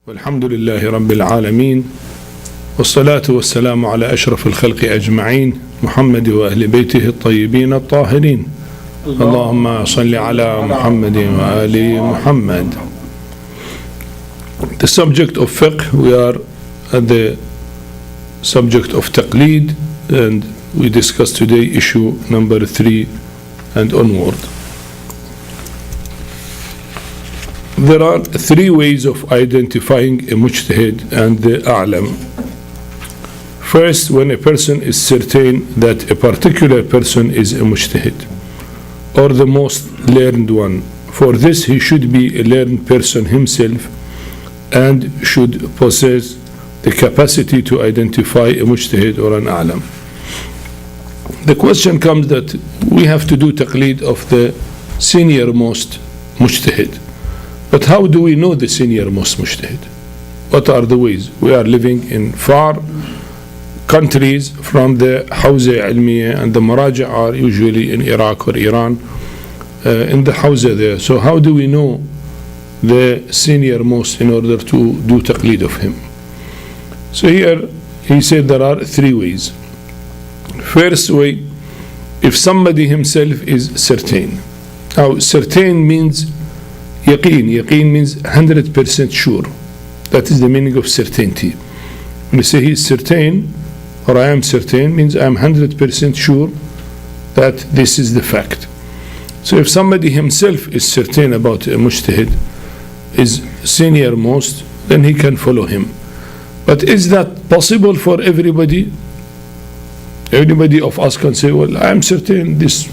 والحمد لله رب العالمين والصلاة والسلام على أشرف الخلق أجمعين محمد وأهل بيته الطيبين الطاهرين اللهم صل على محمد وآل محمد. The subject of fiqh, we are at the subject of Taqleed, and we discuss today issue number 3 and onward. There are 3 ways of identifying a Mujtahid and the A'lam. First, when a person is certain that a particular person is a Mujtahid or the most learned one. For this, he should be a learned person himself and should possess the capacity to identify a Mujtahid or an A'lam. The question comes that we have to do Taqleed of the senior most Mujtahid. But how do we know the senior most Mujtahid? What are the ways? We are living in far countries from the Hawza Ilmiya, and the Maraja are usually in Iraq or Iran, in the Hawza there. So how do we know the senior most in order to do Taqleed of him? So here he said there are 3 ways. First way, if somebody himself is certain. Now certain means Yaqeen. Yaqeen means 100% sure. That is the meaning of certainty. When you say he is certain, or I am certain, means I am 100% sure that this is the fact. So if somebody himself is certain about a Mujtahid, is senior most, then he can follow him. But is that possible for everybody? Everybody of us can say, well, I am certain this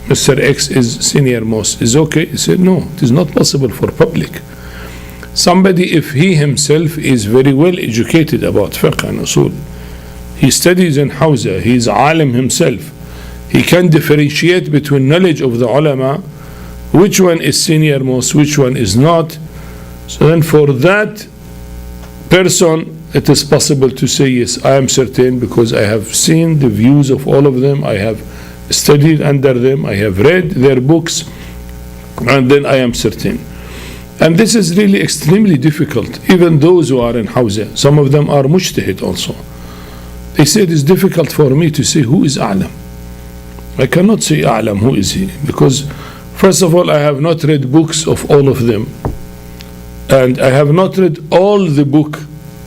Mr. X is senior most, is okay. He said, no, it is not possible for public. Somebody, if he himself is very well educated about fiqh and usul, he studies in Hawza, he is alim himself, he can differentiate between knowledge of the ulama, which one is senior most, which one is not. So then for that person, it is possible to say, yes, I am certain because I have seen the views of all of them, I have studied under them, I have read their books, and then I am certain. And this is really extremely difficult. Even those who are in Hawza, some of them are Mujtahid also. They say it is difficult for me to say who is A'lam. I cannot say A'lam, who is he? Because first of all, I have not read books of all of them, and I have not read all the book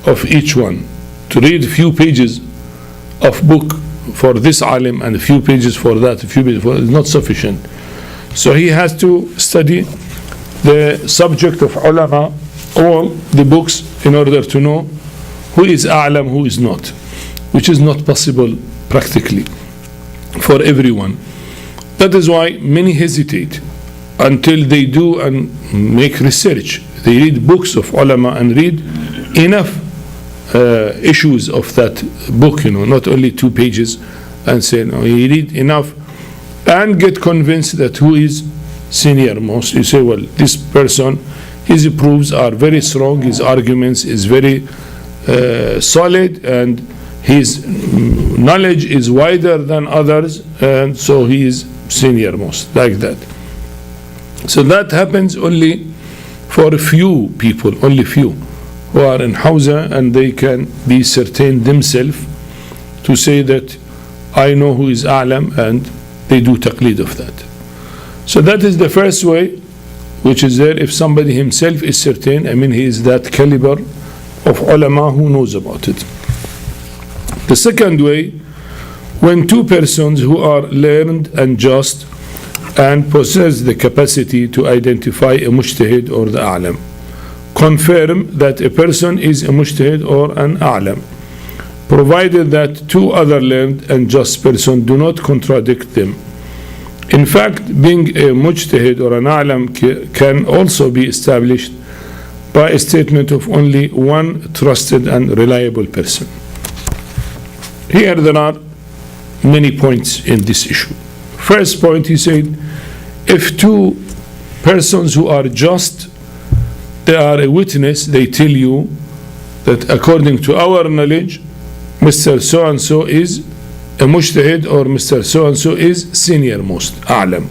of each one. To read a few pages of book for this alim and a few pages for that, a few pages for is not sufficient. So he has to study the subject of ulama, all the books, in order to know who is a'lam, who is not, which is not possible practically for everyone. That is why many hesitate until they do and make research. They read books of ulama and read enough issues of that book, not only 2 pages, and say, no, you read enough and get convinced that who is senior most. You say, well, this person, his proofs are very strong, his arguments is very solid, and his knowledge is wider than others, and so he is senior most, like that. So that happens only for a few people, only few who are in Hawza, and they can be certain themselves to say that I know who is A'lam, and they do Taqleed of that. So that is the first way, which is there if somebody himself is certain, he is that caliber of ulama who knows about it. The second way, when 2 persons who are learned and just and possess the capacity to identify a Mujtahid or the A'lam, confirm that a person is a Mujtahid or an A'lam, provided that 2 other learned and just persons do not contradict them. In fact, being a Mujtahid or an A'lam can also be established by a statement of only one trusted and reliable person. Here there are many points in this issue. First point, he said, if 2 persons who are just, they are a witness, they tell you that according to our knowledge, Mr. So-and-so is a Mujtahid, or Mr. So-and-so is senior most, A'lam.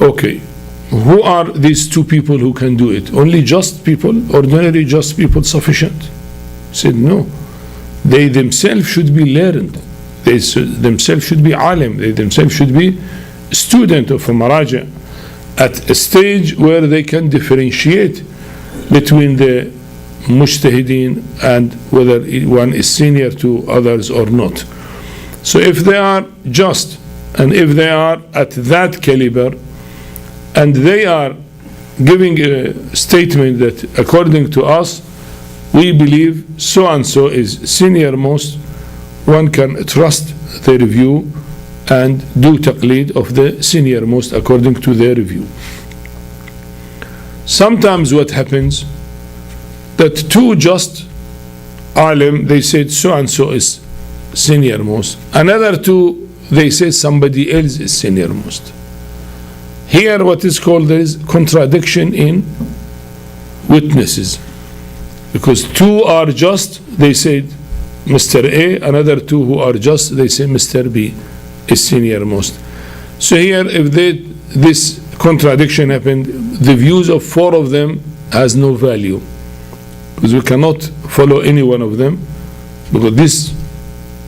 Okay, who are these two people who can do it? Only just people, ordinary just people sufficient? He said, no. They themselves should be learned. They themselves should be alim. They themselves should be student of a maraja at a stage where they can differentiate between the mujtahideen and whether one is senior to others or not. So if they are just, and if they are at that caliber, and they are giving a statement that according to us we believe so and so is senior most, one can trust their view and do taqleed of the senior most according to their view. Sometimes what happens, that two just alim, they said so and so is senior most, another two they say somebody else is senior most. Here what is called, there is contradiction in witnesses, because two are just, they said Mr. A, another two who are just, they say Mr. B is senior most. So here if this contradiction happened, the views of four of them has no value, because we cannot follow any one of them, because this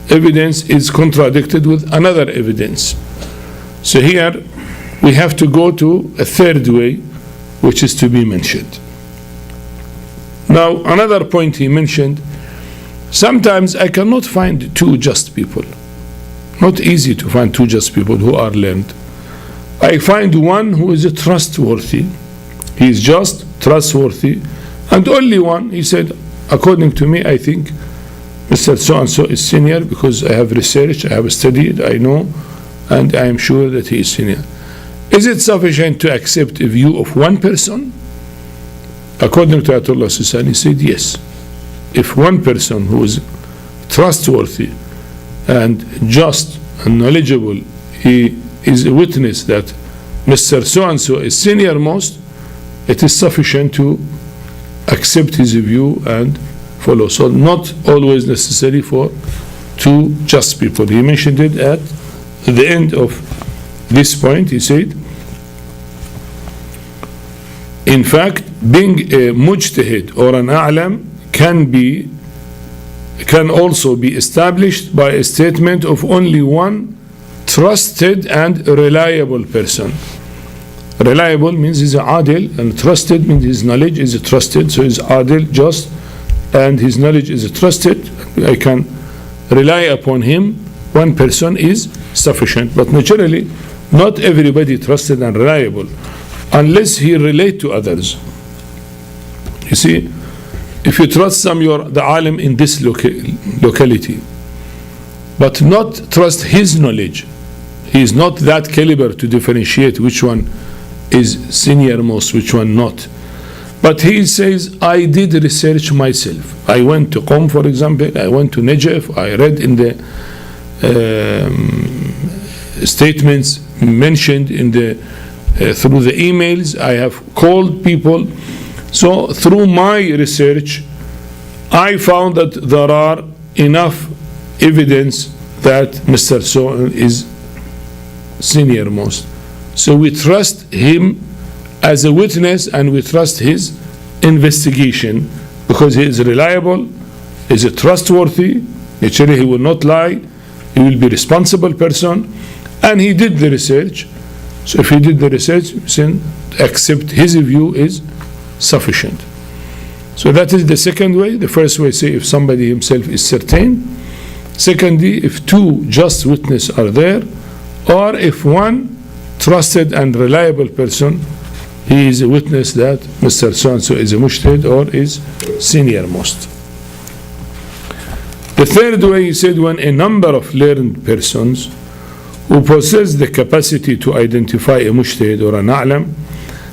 evidence is contradicted with another evidence. So here we have to go to a third way, which is to be mentioned. Now another point he mentioned, sometimes I cannot find two just people. Not easy to find two just people who are learned. I find one who is trustworthy. He is just, trustworthy, and only one. He said, according to me, I think Mr. So-and-so is senior because I have researched, I have studied, I know, and I am sure that he is senior. Is it sufficient to accept a view of one person? According to Ayatullah Al-Hussaini, he said yes. If one person who is trustworthy and just and knowledgeable, he is a witness that Mr. So-and-so is senior most, it is sufficient to accept his view and follow. So not always necessary for two just people. He mentioned it at the end of this point. He said, in fact, being a mujtahid or an a'lam can also be established by a statement of only one trusted and reliable person. Reliable means he's adil, and trusted means his knowledge is trusted. So he's adil, just, and his knowledge is trusted. I can rely upon him. One person is sufficient. But naturally, not everybody trusted and reliable, unless he relate to others. You see, if you trust the alim in this locality, but not trust his knowledge, he is not that caliber to differentiate which one is senior most, which one not. But he says, I did research myself. I went to Qom, for example, I went to Najaf, I read in the statements mentioned in the through the emails, I have called people. So through my research, I found that there are enough evidence that Mr. So is senior most. So we trust him as a witness, and we trust his investigation because he is reliable, is a trustworthy. Naturally, he will not lie. He will be a responsible person, and he did the research. So if he did the research, then accept his view is sufficient. So that is the second way. The first way, say if somebody himself is certain. Secondly, if two just witnesses are there, or if one trusted and reliable person, he is a witness that Mr. So-and-so is a mujtahid or is senior most. The third way, he said, when a number of learned persons who possess the capacity to identify a mujtahid or an a'lam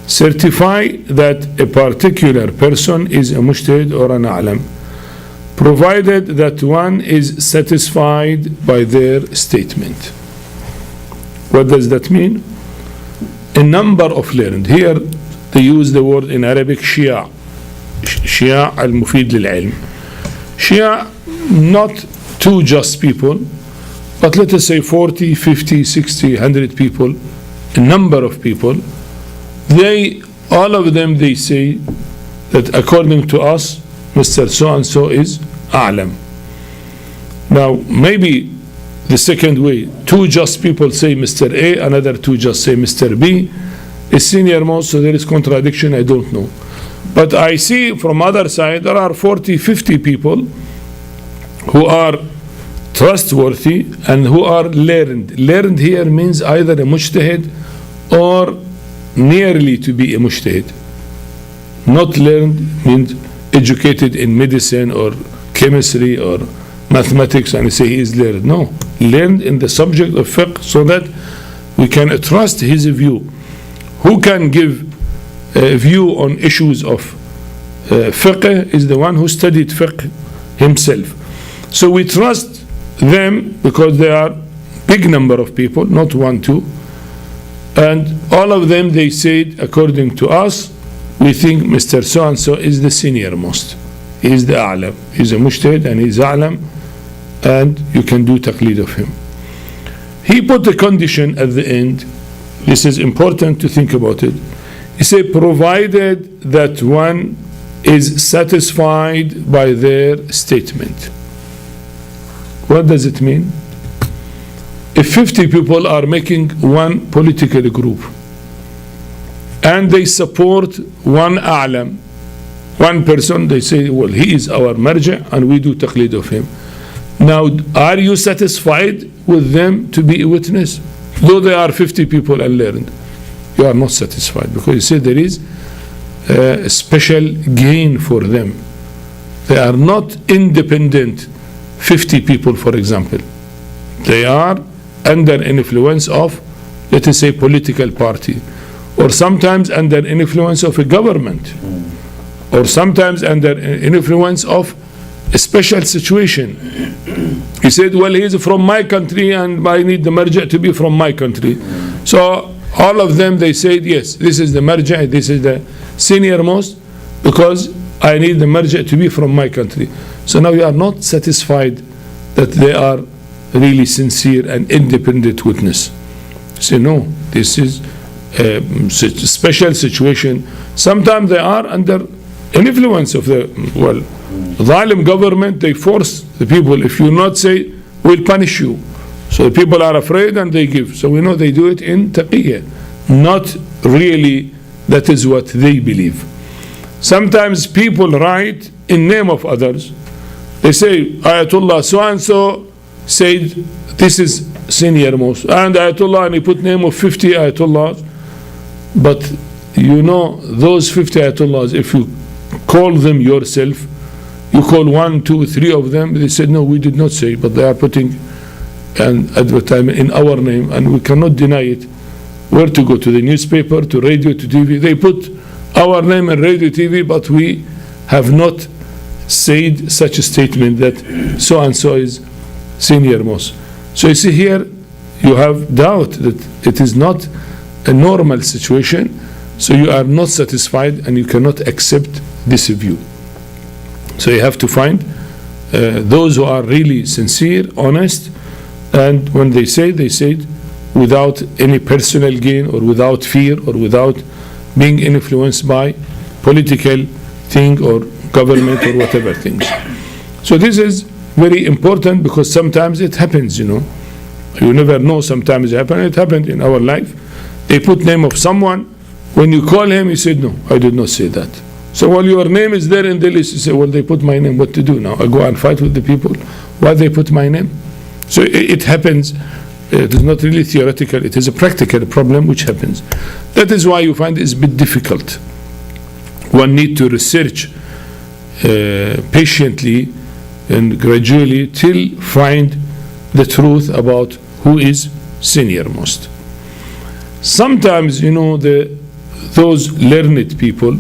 certify that a particular person is a mujtahid or an a'lam, provided that one is satisfied by their statement. What does that mean? A number of learned. Here they use the word in Arabic Shia. Shia al-Mufid lil-ilm. Shia, not two just people, but let us say 40, 50, 60, 100 people, a number of people all of them, they say that according to us, Mr. So-and-so is A'lam. Now, maybe the second way, two just people say Mr. A, another two just say Mr. B, is senior most, so there is contradiction, I don't know. But I see from other side, there are 40, 50 people who are trustworthy and who are learned. Learned here means either a Mujtahid or nearly to be a Mujtahid. Not learned means educated in medicine or chemistry or mathematics and say he is learned. No, learned in the subject of fiqh so that we can trust his view. Who can give a view on issues of fiqh is the one who studied fiqh himself. So we trust them because they are big number of people, not one, two. And all of them, they said, according to us, we think Mr. So-and-so is the senior most. He is the A'lam. He is a Mujtahid and he is A'lam, and you can do Taqleed of him. He put a condition at the end. This is important to think about it. He said, provided that one is satisfied by their statement. What does it mean? If 50 people are making one political group and they support one A'lam, one person, they say, well, he is our marja and we do taqleed of him. Now, are you satisfied with them to be a witness? Though they are 50 people and learned, you are not satisfied because you say there is a special gain for them. They are not independent 50 people, for example. They are under influence of, let us say, political party, or sometimes under influence of a government, or sometimes under influence of a special situation. He said, well, he is from my country and I need the marja to be from my country. So all of them, they said, yes, this is the marja, this is the senior most, because I need the marja to be from my country. So now you are not satisfied that they are really sincere and independent witness. Say, no, this is a special situation. Sometimes they are under influence of the, well, Zalim government. They force the people, if you not say, we'll punish you. So the people are afraid and they give. So we know they do it in taqiyya, not really that is what they believe. Sometimes people write in name of others. They say, Ayatullah so-and-so said this is senior most, and Ayatullah, and he put name of 50 Ayatullahs. But you know, those 50 Ayatullahs, if you call them yourself, you call 1, 2, 3 of them, they said, no, we did not say, but they are putting an advertisement in our name, and we cannot deny it. Where to go? To the newspaper, to radio, to TV? They put our name in radio, TV, but we have not said such a statement that so-and-so is senior most. So you see here, you have doubt that it is not a normal situation, so you are not satisfied and you cannot accept this view. So you have to find those who are really sincere, honest, and when they say it without any personal gain or without fear or without being influenced by political thing or government or whatever things. So this is very important because sometimes it happens, you know. You never know, sometimes it happens. It happened in our life. They put name of someone. When you call him, he said, no, I did not say that. So while your name is there in the list, you say, well, they put my name, what to do now? I go and fight with the people. Why they put my name? So it happens. It is not really theoretical. It is a practical problem which happens. That is why you find it's a bit difficult. One need to research patiently and gradually till find the truth about who is senior most. Sometimes, you know, those learned people,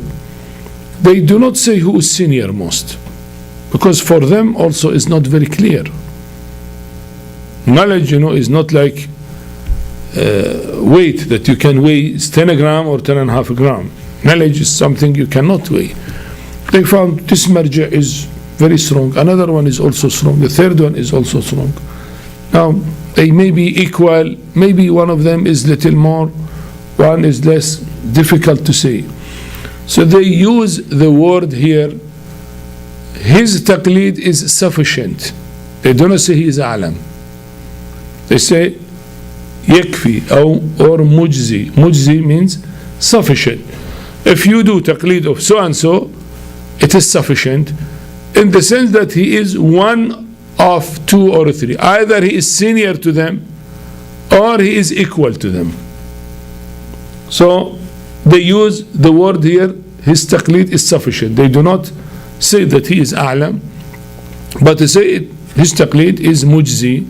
they do not say who is senior most, because for them also is not very clear. Knowledge, you know, is not like weight that you can weigh 10 gram or 10.5 gram. Knowledge is something you cannot weigh. They found this marja is very strong, another one is also strong, the third one is also strong. Now they may be equal, maybe one of them is little more, one is less. difficult to say. So they use the word here, his taqleed is sufficient. They don't say he is a'lam. They say yakfi or mujzi. Mujzi means sufficient. If you do taqleed of so and so, it is sufficient in the sense that he is one of two or three. Either he is senior to them or he is equal to them. So they use the word here, his taqleed is sufficient. They do not say that he is a'lam, but they say his taqleed is mujzi,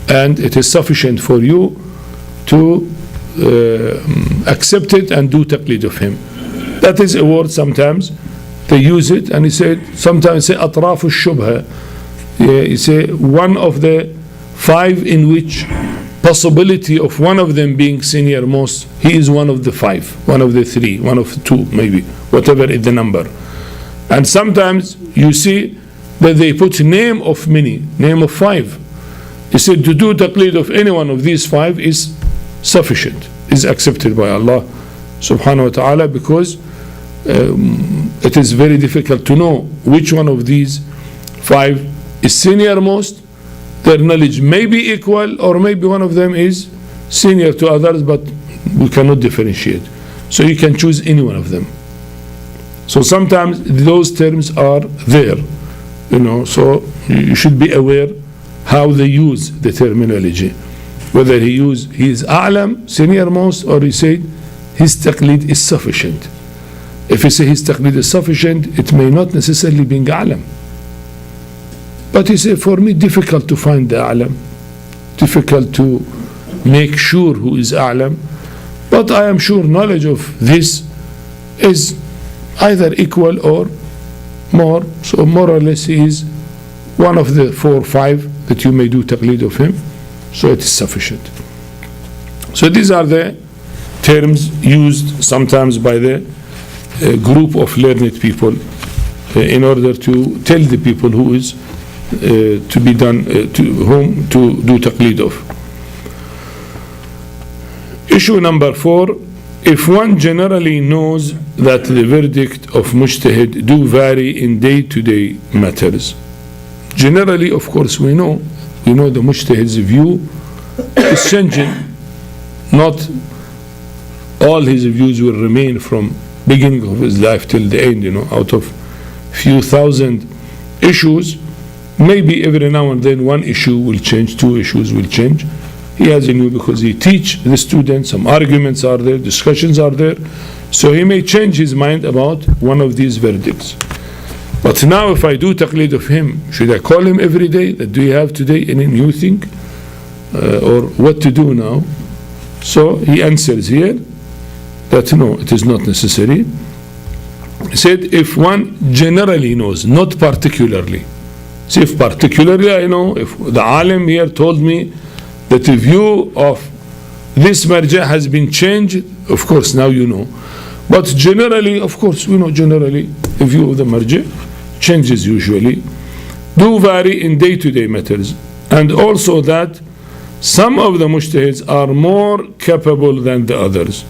and it is sufficient for you to accept it and do taqleed of him. That is a word sometimes they use it, and he said sometimes say atraf al-shubha. He say one of the five in which possibility of one of them being senior most, he is one of the five, one of the three, one of the two, maybe, whatever is the number. And sometimes you see that they put name of many, name of five. He said to do taqleed of any one of these five is sufficient, is accepted by Allah subhanahu wa ta'ala, because it is very difficult to know which one of these five is senior most. Their knowledge may be equal, or maybe one of them is senior to others, but we cannot differentiate. So you can choose any one of them. So sometimes those terms are there, so you should be aware how they use the terminology. Whether he is a'lam, senior most, or he said his taqleed is sufficient. If he say his taqleed is sufficient, it may not necessarily be a'lam. But he said, for me, difficult to find the a'lam, difficult to make sure who is a'lam, but I am sure knowledge of this is either equal or more. So more or less he is one of the 4 or 5 that you may do taqleed of him, so it is sufficient. So these are the terms used sometimes by the group of learned people in order to tell the people who is to be done, to whom to do taqleed of. Issue number 4, if one generally knows that the verdict of Mujtahid do vary in day-to-day matters. Generally, of course, we know the Mujtahid's view is changing. Not all his views will remain from beginning of his life till the end, out of few thousand issues. Maybe every now and then one issue will change, 2 issues will change. He has a new, because he teach the students, some arguments are there, discussions are there, so he may change his mind about one of these verdicts. But now if I do taqleed of him, should I call him every day that do you have today any new thing, or what to do now? So he answers here that no, it is not necessary. He said if one generally knows, not particularly. See, if particularly I know, if the alim here told me that the view of this marja has been changed, of course now you know. But generally, of course, we know generally the view of the marja changes usually, do vary in day-to-day matters, and also that some of the mujtahids are more capable than the others,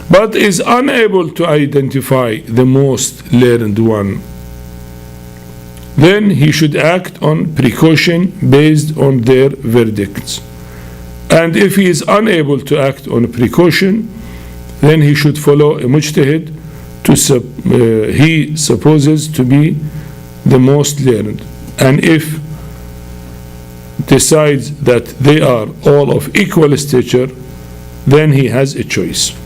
but is unable to identify the most learned one. Then he should act on precaution based on their verdicts. And if he is unable to act on precaution, then he should follow a mujtahid he supposes to be the most learned. And if decides that they are all of equal stature, then he has a choice.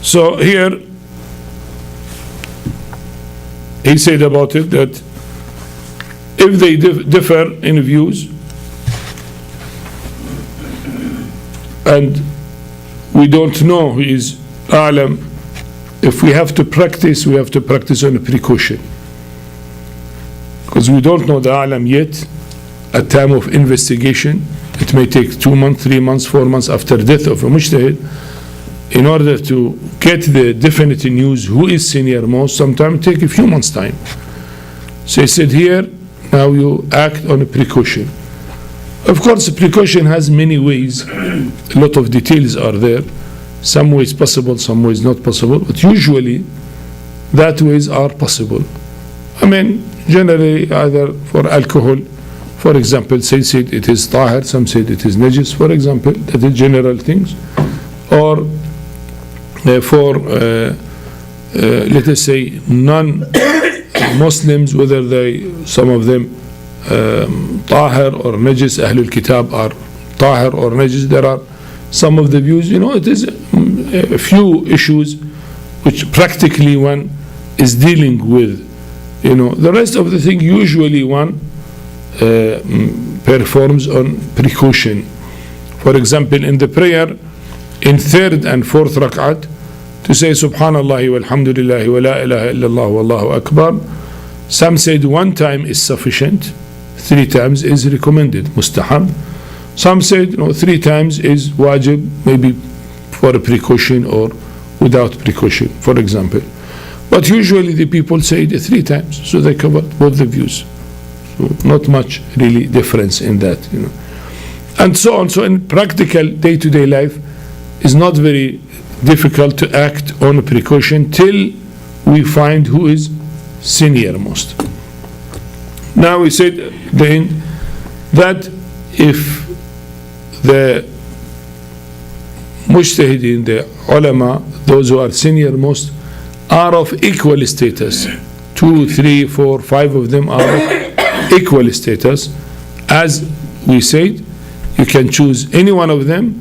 So here he said about it that if they differ in views and we don't know who is a'lam, if we have to practice, we have to practice on a precaution, because we don't know the a'lam yet. At time of investigation, it may take 2 months, 3 months, 4 months after death of a mujtahid. In order to get the definite news who is senior most, sometimes take a few months time. So he said here Now you act on a precaution. Of course, precaution has many ways. A lot of details are there. Some ways possible, some ways not possible. But usually, that ways are possible. I mean, generally, either for alcohol, for example, some said it is tahir, some said it is najis, for example, that is general things. Or for, let us say, non-Muslims, whether some of them tahir or najis, Ahlul Kitab are tahir or najis, there are some of the views, it is a few issues which practically one is dealing with. The rest of the thing usually one performs on precaution. For example, in the prayer, in third and fourth rak'at, to say Subhanallah walhamdulillah wa la ilaha illallah wallahu akbar, some said one time is sufficient, 3 times is recommended, mustahab. Some said 3 times is wajib, maybe for a precaution or without precaution, for example. But usually the people say it 3 times, so they cover both the views. So not much really difference in that, and so on. So in practical day-to-day life, it's not very difficult to act on precaution till we find who is senior most. Now we said then that if the Mujtahideen, the ulama, those who are senior most, are of equal status, 2, 3, 4, 5 of them are of equal status, as we said, you can choose any one of them.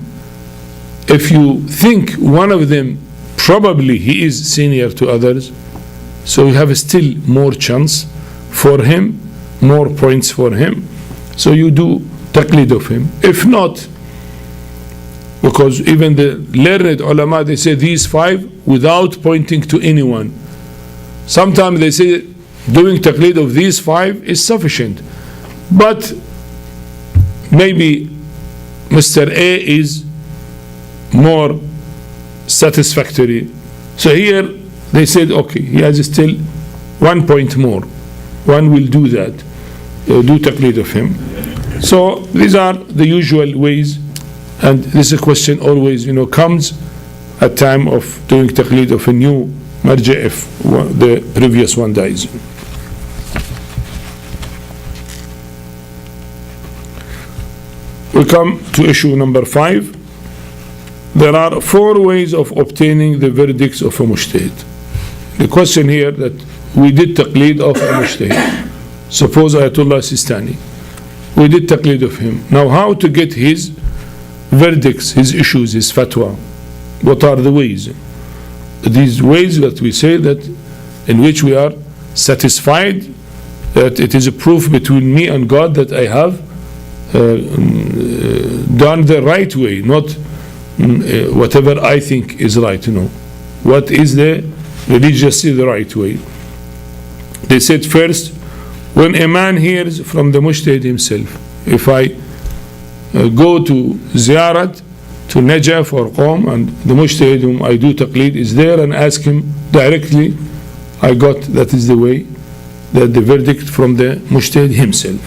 If you think one of them probably he is senior to others, so you have still more chance for him, more points for him, so you do taqleed of him. If not, because even the learned ulama, they say these 5 without pointing to anyone. Sometimes they say doing taqleed of these 5 is sufficient, but maybe Mr. A is more satisfactory. So here they said, okay, he has still 1 point more. One will do that, do taqleed of him. So these are the usual ways, and this is a question always, comes at time of doing taqleed of a new marja if the previous one dies. We come to issue number 5. There are 4 ways of obtaining the verdicts of a mujtahid. The question here that we did taqleed of a mujtahid. Suppose Ayatullah Al-Sistani. We did taqleed of him. Now how to get his verdicts, his issues, his fatwa? What are the ways? These ways that we say that in which we are satisfied that it is a proof between me and God that I have done the right way, not whatever I think is right. What is the religiously the right way? They said first, when a man hears from the mujtahid himself, if I go to ziyarat to Najaf or Qom and the mujtahid whom I do taqleed is there and ask him directly, I got that is the way, that the verdict from the mujtahid himself.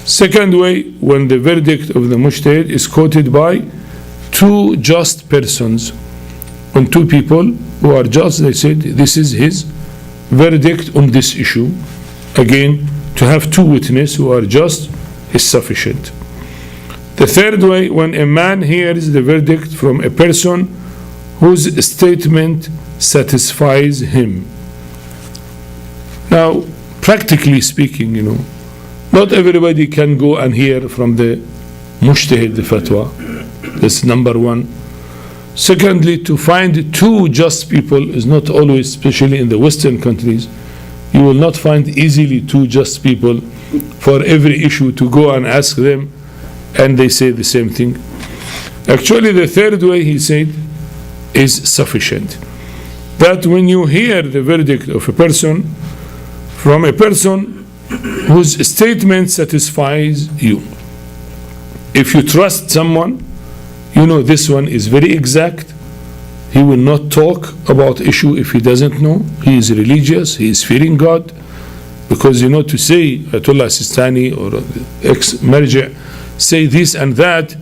Second way, when the verdict of the mujtahid is quoted by 2 just persons, on 2 people who are just, they said this is his verdict on this issue. Again, to have 2 witnesses who are just is sufficient. The third way, when a man hears the verdict from a person whose statement satisfies him. Now, practically speaking, not everybody can go and hear from the mujtahid the fatwa. That's number 1. Secondly, to find 2 just people is not always, especially in the Western countries. You will not find easily 2 just people for every issue to go and ask them and they say the same thing. Actually, the third way, he said, is sufficient. That when you hear the verdict of a person from a person whose statement satisfies you, if you trust someone, this one is very exact. He will not talk about issue if he doesn't know. He is religious, he is fearing God, Because to say Ayatullah Sistani or ex-Marja say this and that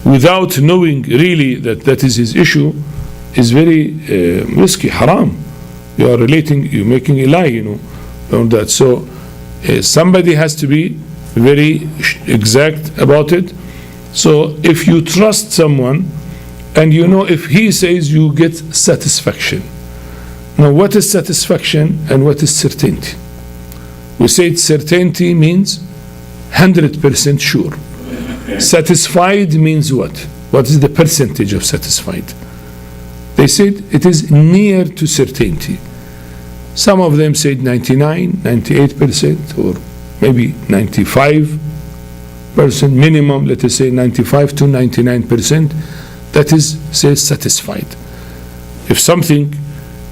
without knowing really that is his issue is very risky, haram. You are you're making a lie, on that. So somebody has to be very exact about it. So if you trust someone and if he says, you get satisfaction. Now what is satisfaction and what is certainty? We say certainty means 100% sure. Satisfied means what? What is the percentage of satisfied? They said it is near to certainty. Some of them said 99, 98%, or maybe 95% minimum, let us say 95 to 99%. That is, say, satisfied. If something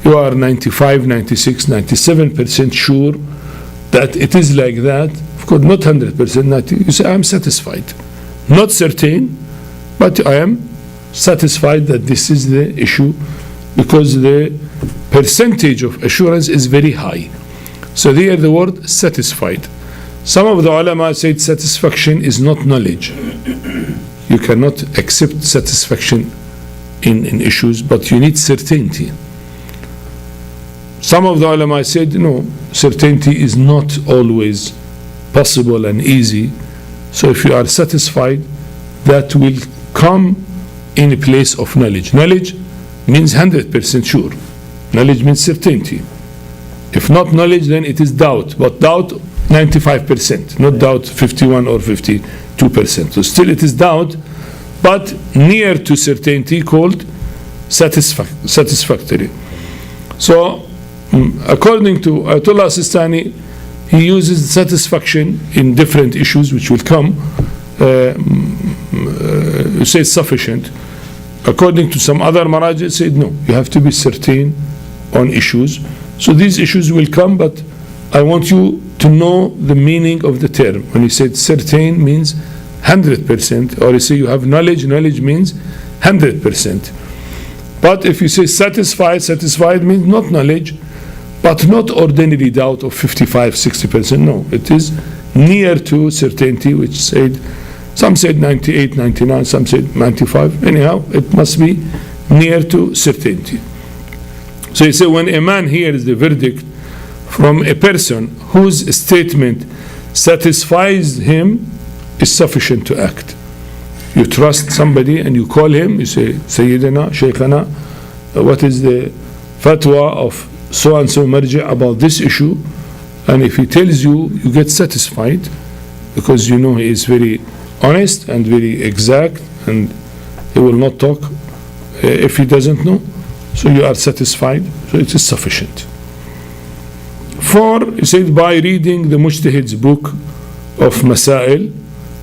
you are 95, 96, 97% sure that it is like that, of course not 100%, you say I am satisfied. Not certain, but I am satisfied that this is the issue, because the percentage of assurance is very high. So there the word satisfied. Some of the ulama said satisfaction is not knowledge. You cannot accept satisfaction in issues, but you need certainty. Some of the ulama said no, certainty is not always possible and easy. So if you are satisfied, that will come in a place of knowledge. Knowledge means 100% sure. Knowledge means certainty. If not knowledge, then it is doubt. But doubt 95%, not doubt 51 or 52%. So still it is doubt, but near to certainty, called satisfactory. So according to Ayatullah Sistani, he uses satisfaction in different issues which will come. Say sufficient. According to some other marajih, said no, you have to be certain on issues. So these issues will come, but I want you to know the meaning of the term. When he said certain means 100%, or you say you have knowledge, knowledge means 100%. But if you say satisfied, satisfied means not knowledge, but not ordinary doubt of 55, 60%. No, it is near to certainty, which said, some said 98, 99, some said 95. Anyhow, it must be near to certainty. So you say when a man hears the verdict from a person whose statement satisfies him, is sufficient to act. You trust somebody and you call him, you say, Sayyidina, Shaykhana, what is the fatwa of so and so marja about this issue? And if he tells you, you get satisfied, because he is very honest and very exact, and he will not talk if he doesn't know. So you are satisfied, so it is sufficient. 4, he said, by reading the Mujtahid's book of Masail,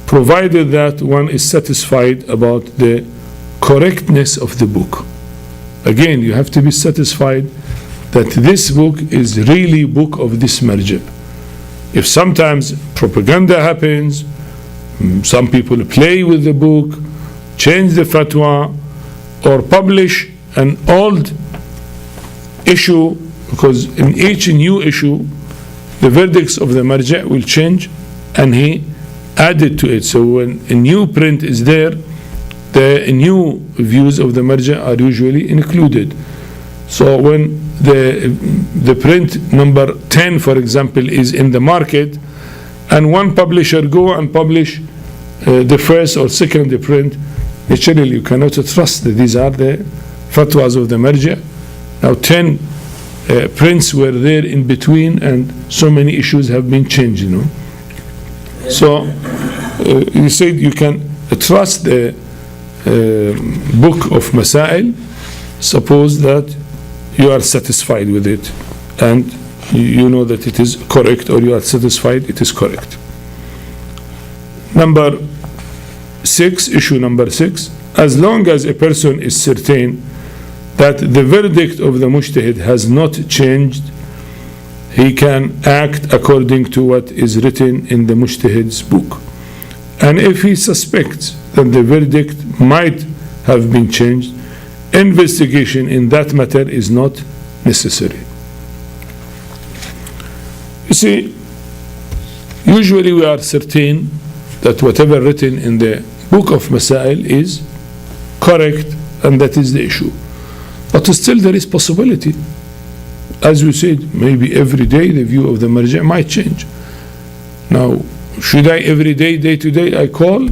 provided that one is satisfied about the correctness of the book. Again, you have to be satisfied that this book is really book of this marja. If sometimes propaganda happens, some people play with the book, change the fatwa, or publish an old issue, because in each new issue the verdicts of the marja will change and he added to it. So when a new print is there, the new views of the marja are usually included. So when the print number 10, for example, is in the market, and one publisher go and publish the first or second print, naturally you cannot trust that these are the fatwas of the marja. Now 10 prints were there in between, and so many issues have been changed, So you said you can trust the book of Masail, suppose that you are satisfied with it, and you know that it is correct, or you are satisfied it is correct. Number 6, issue number 6, as long as a person is certain that the verdict of the Mujtahid has not changed, he can act according to what is written in the Mujtahid's book. And if he suspects that the verdict might have been changed, investigation in that matter is not necessary. You see, Usually we are certain that whatever written in the book of Masail is correct, and that is the issue. But still there is possibility. As we said, maybe every day the view of the marja' might change. Now, should I every day, day to day, I call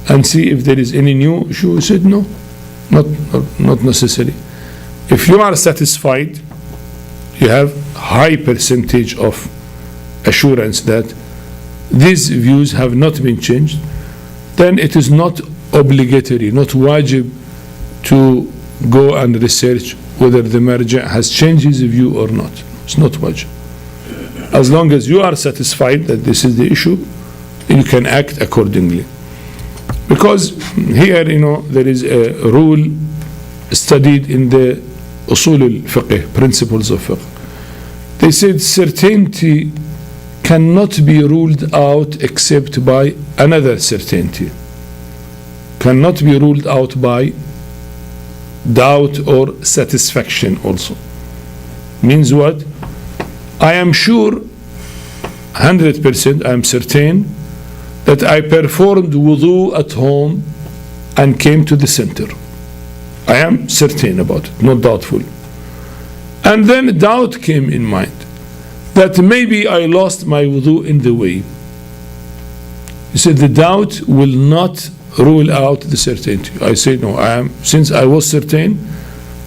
and see if there is any new issue? He said no, not necessary. If you are satisfied, you have high percentage of assurance that these views have not been changed, then it is not obligatory, not wajib to go and research whether the marja' has changed his view or not. It's not wajib. As long as you are satisfied that this is the issue, you can act accordingly. Because here, there is a rule studied in the usul al-fiqh, principles of fiqh. They said certainty cannot be ruled out except by another certainty. Cannot be ruled out by doubt or satisfaction also. Means what? I am sure, 100%, I am certain that I performed wudu at home and came to the center. I am certain about it, not doubtful. And then doubt came in mind that maybe I lost my wudu in the way. You said the doubt will not rule out the certainty. I say no, since I was certain,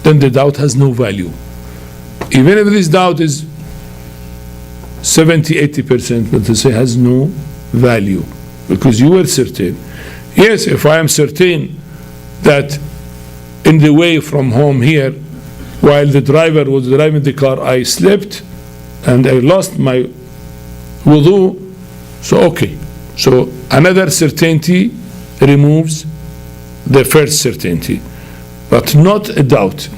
then the doubt has no value. Even if this doubt is 70-80%, but they say has no value because you were certain. Yes, if I am certain that in the way from home here, while the driver was driving the car, I slept and I lost my wudu, so okay. So another certainty removes the first certainty, but not a doubt.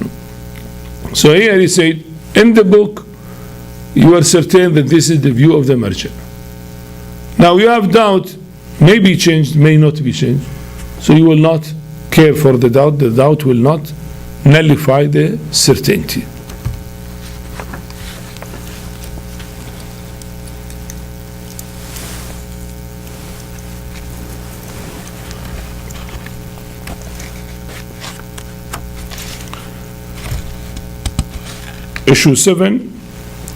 So here he said, in the book, you are certain that this is the view of the marja'. Now you have doubt, may be changed, may not be changed. So you will not care for the doubt will not nullify the certainty. Issue 7.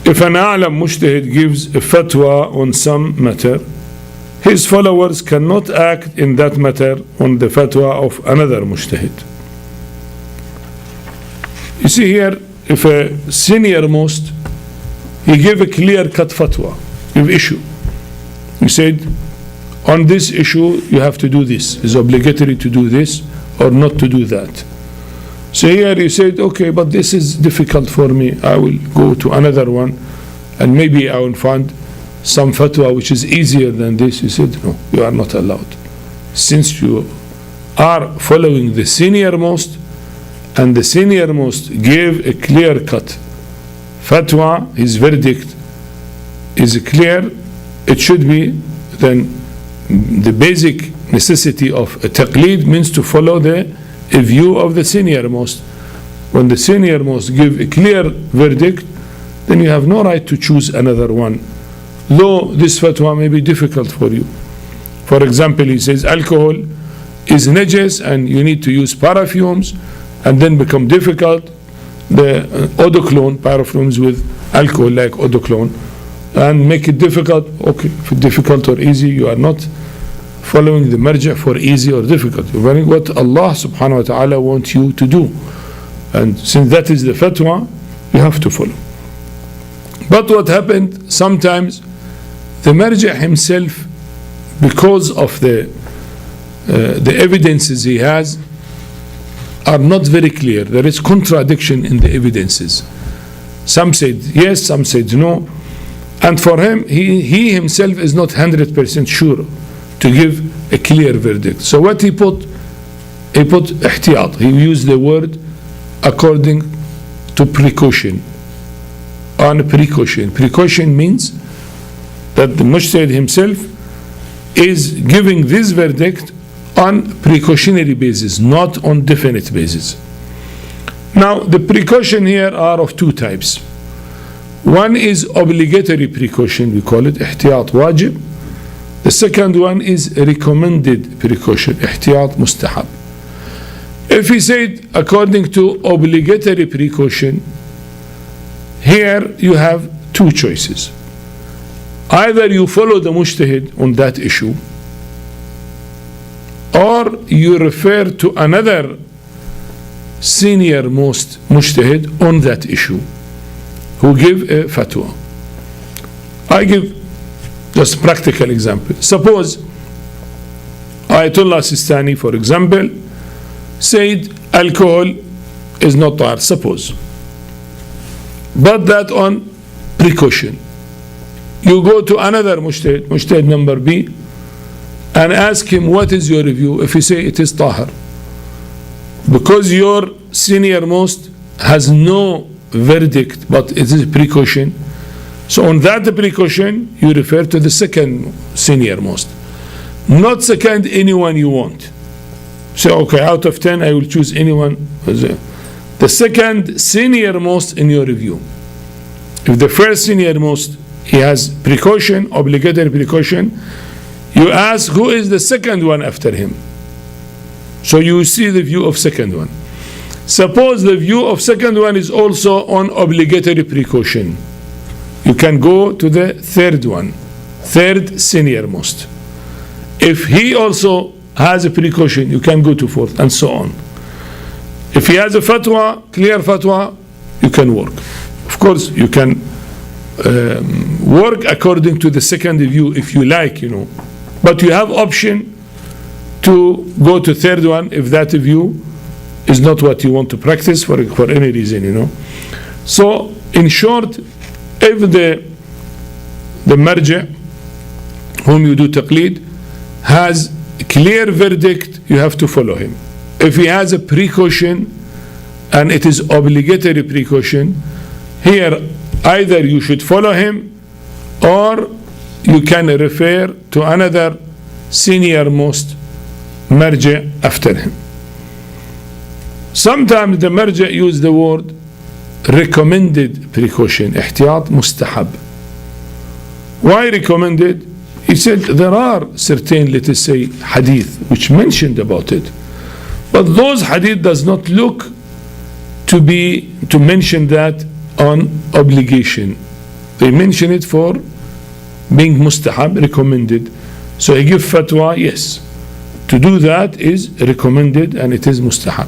If an a'lam mujtahid gives a fatwa on some matter, his followers cannot act in that matter on the fatwa of another mujtahid. You see here, if a senior most, he gave a clear-cut fatwa, give issue. He said, on this issue, you have to do this. It's obligatory to do this or not to do that. So here he said, okay, but this is difficult for me. I will go to another one and maybe I will find some fatwa which is easier than this. He said, no, you are not allowed. Since you are following the senior most, and the senior most gave a clear-cut fatwa, his verdict is clear, it should be then the basic necessity of a taqleed means to follow the view of the senior most. When the senior most give a clear verdict, then you have no right to choose another one, though this fatwa may be difficult for you. For example, he says alcohol is najas and you need to use perfumes, and then become difficult, the odoclone, perfumes with alcohol like odoclone, and make it difficult. Okay, if it's difficult or easy, you are not following the marja' for easy or difficult. You're following what Allah subhanahu wa ta'ala wants you to do. And since that is the fatwa, you have to follow. But what happened, sometimes the marja' himself, because of the evidences he has, are not very clear. There is contradiction in the evidences. Some said yes, some said no. And for him, he himself is not 100% sure to give a clear verdict. So what he put ihtiyat. He used the word according to precaution. On precaution. Precaution means that the mujtahid himself is giving this verdict on precautionary basis, not on definite basis. Now, the precaution here are of two types. One is obligatory precaution, we call it ihtiyat wajib, The second one is recommended precaution, احتياط مستحب. If he said according to obligatory precaution, here you have two choices. Either you follow the Mujtahid on that issue, or you refer to another senior most Mujtahid on that issue who give a fatwa. I give just practical example. Suppose Ayatullah Al-Sistani, for example, said alcohol is not tahir, suppose, but that on precaution. You go to another Mujtahid, Mujtahid number B, and ask him what is your review. If he say it is tahir, because your senior most has no verdict but it is precaution, so on that precaution you refer to the second senior most, not second anyone you want. Say okay, out of 10 I will choose anyone. The second senior most in your review. If the first senior most he has precaution, obligatory precaution, you ask who is the second one after him. So you see the view of second one. Suppose the view of second one is also on obligatory precaution. You can go to the third one, third senior most. If he also has a precaution, you can go to fourth, and so on. If he has a fatwa, clear fatwa, you can work. Of course, you can work according to the second view if you like, but you have option to go to third one if that view is not what you want to practice for any reason, So in short, if the marja whom you do taqleed has a clear verdict, you have to follow him. If he has a precaution and it is obligatory precaution, here either you should follow him or you can refer to another senior most marja after him. Sometimes the marja use the word recommended precaution, احتياط مستحب. Why recommended? He said there are certain, let us say, hadith which mentioned about it, but those hadith does not look to mention that on obligation. They mention it for being mustahab, recommended. So he give fatwa, yes, to do that is recommended and it is mustahab.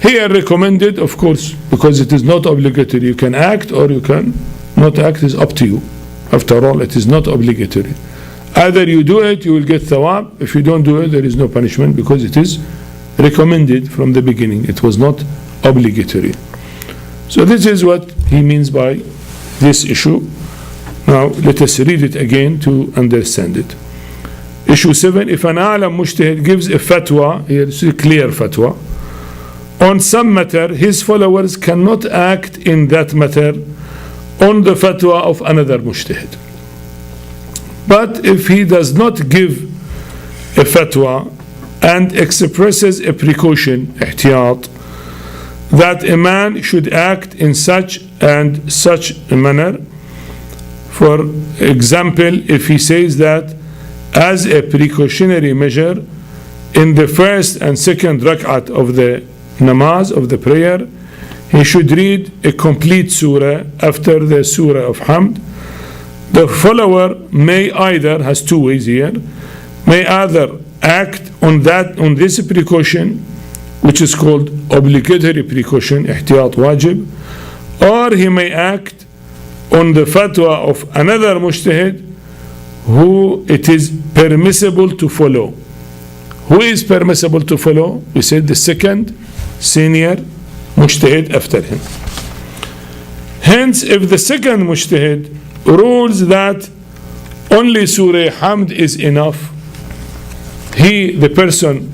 Here recommended, of course, because it is not obligatory. You can act or you can not act, is up to you. After all, it is not obligatory. Either you do it, you will get thawab. If you don't do it, there is no punishment because it is recommended from the beginning. It was not obligatory. So this is what he means by this issue. Now let us read it again to understand it. Issue 7, if an alam mujtahid gives a fatwa, here is a clear fatwa, on some matter, his followers cannot act in that matter on the fatwa of another mujtahid. But if he does not give a fatwa and expresses a precaution, احتياط, that a man should act in such and such a manner, for example, if he says that as a precautionary measure in the first and second rak'at of the namaz, of the prayer, he should read a complete surah after the surah of Hamd. The follower may either, has two ways here, may either act on this precaution, which is called obligatory precaution, احتياط wajib, or he may act on the fatwa of another mujtahid who it is permissible to follow. Who is permissible to follow? We said the second senior mujtahid after him. Hence, if the second mujtahid rules that only Surah Hamd is enough, the person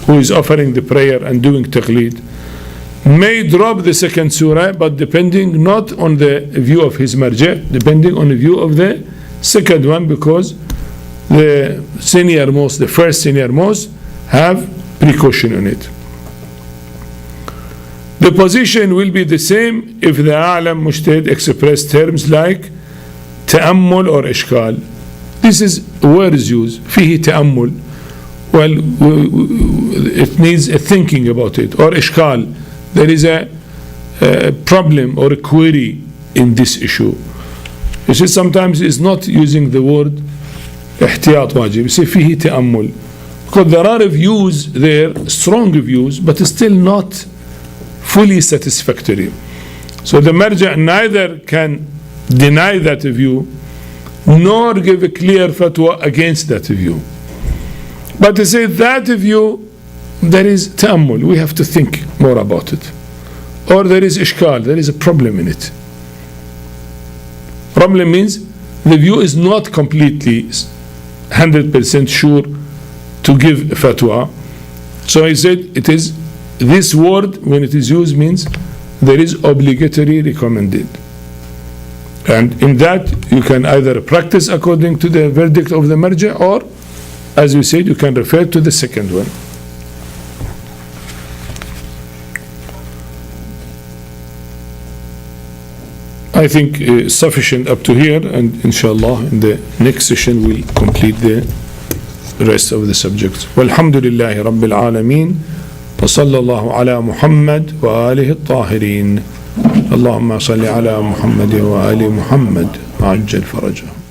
who is offering the prayer and doing taqleed may drop the second surah, but depending not on the view of his marja, depending on the view of the second one, because the senior most, the first senior most, have precaution on it. The position will be the same if the A'lam Mujtahid express terms like ta'ammul or ishkal, This is words used. فيه تأمل. Well, it needs a thinking about it. Or إشكال. There is a problem or a query in this issue. You see, sometimes it's not using the word احتياط واجب. You say فيه تأمل. Because there are views there, strong views, but still not fully satisfactory. So the marja neither can deny that view nor give a clear fatwa against that view. But to say that view, there is ta'ammul, we have to think more about it. Or there is ishkal, there is a problem in it. Problem means the view is not completely 100% sure to give fatwa. So he said it is, this word when it is used means there is obligatory recommended. And in that you can either practice according to the verdict of the marja, or as we said, you can refer to the second one. I think sufficient up to here, and inshallah in the next session we'll complete the rest of the subjects. Walhamdulillahi Rabbil Alameen, wa sallallahu ala Muhammad wa alihi at-tahirin. Allahumma salli ala Muhammad wa ali Muhammad wa ajjal farajah.